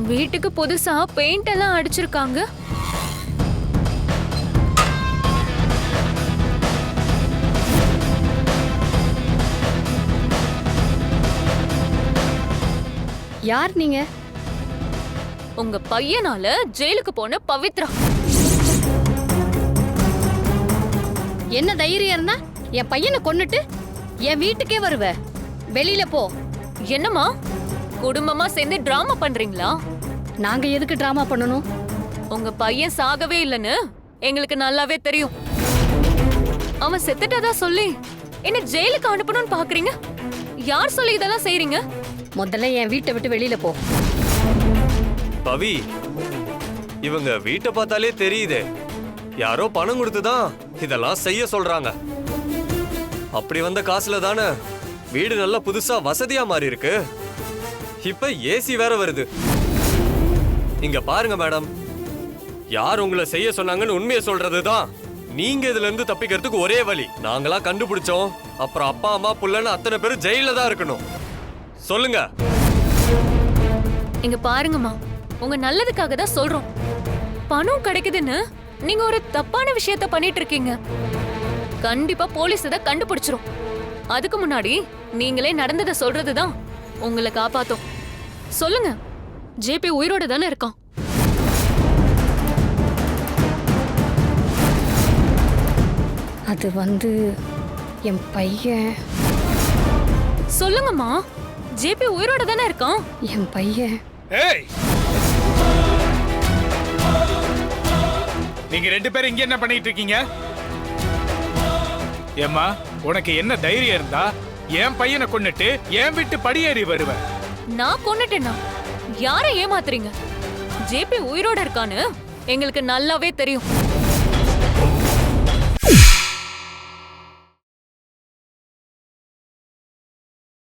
வீட்டுக்கு புதுசா பெயிண்ட் எல்லாம் அடிச்சிருக்காங்க. யார் நீங்க? உங்க பையனால ஜெயிலுக்கு போன பவித்ரா. என்ன தைரியம் இருந்தா என் பையனை கொன்னுட்டு என் வீட்டுக்கே வருவ? வெளியில போ. என்னம்மா குடும்பமா சேர்ந்து டிராமா பண்றீங்களா? நாங்க எதுக்கு டிராமா பண்ணணும்? உங்க பையன் சாகவே இல்லைன்னு எங்களுக்கு நல்லாவே தெரியும். அவன் செத்துட்டதா சொல்லி என்ன ஜெயிலுக்கு அனுப்பணும்னு பாக்குறீங்க? யார் சொல்லி இதெல்லாம் செய்றீங்க? முதல்ல என் வீட்டை விட்டு வெளியில போ. பவி, இவங்க வீட்டை பார்த்தாலே தெரியுதே, யாரோ பணம் கொடுத்துதான் இதெல்லாம் செய்ய சொல்றாங்க. அப்படி வந்த காசுல தானே வீடு நல்லா புதுசா வசதியா மாறி இருக்கு. இப்ப ஏசி வேற வருது. இங்க பாருங்க மேடம், யார் உங்களை செய்ய சொன்னாங்கன்னு உண்மையை சொல்றதுதான் நீங்க இதுல இருந்து தப்பிக்கிறதுக்கு ஒரே வழி. நாங்களா கண்டுபிடிச்சோம். அப்புறம் அப்பா அம்மா புள்ளன்னு அத்தனை பேரும் ஜெயில தான் இருக்கணும். சொல்லுங்க. இங்க பாருங்கம்மா, உங்க நல்லதுக்காக தான் சொல்றோம். பணம் கிடைக்குதுன்னு நீங்க ஒரு தப்பான விஷயத்த பண்ணிட்டு இருக்கீங்க. கண்டிப்பா போலீஸ் இதை கண்டுபிடிச்சிரும். அதுக்கு முன்னாடி நீங்களே நடந்ததை சொல்றதுதான் உங்களை காப்பாத்தும். சொல்லுங்க, ஜேபி உயிரோட தானே இருக்கான்? அது என் பையன். சொல்லுங்கம்மா, ஜேபி உயிரோட தானே இருக்கான்? என் பையன். ஏய், நீங்க ரெண்டு பேரும் இங்க என்ன பண்ணிட்டு இருக்கீங்க? ஏம்மா, உனக்கு என்ன தைரியம் இருந்தா என் பையனை கொன்னுட்டு என் வீட்டு படியேறி வருவ? நான் கொன்னுட்டேனா? யாரை ஏமாத்துறீங்க? ஜேபி உயிரோட இருக்கான்னு எங்களுக்கு நல்லாவே தெரியும்.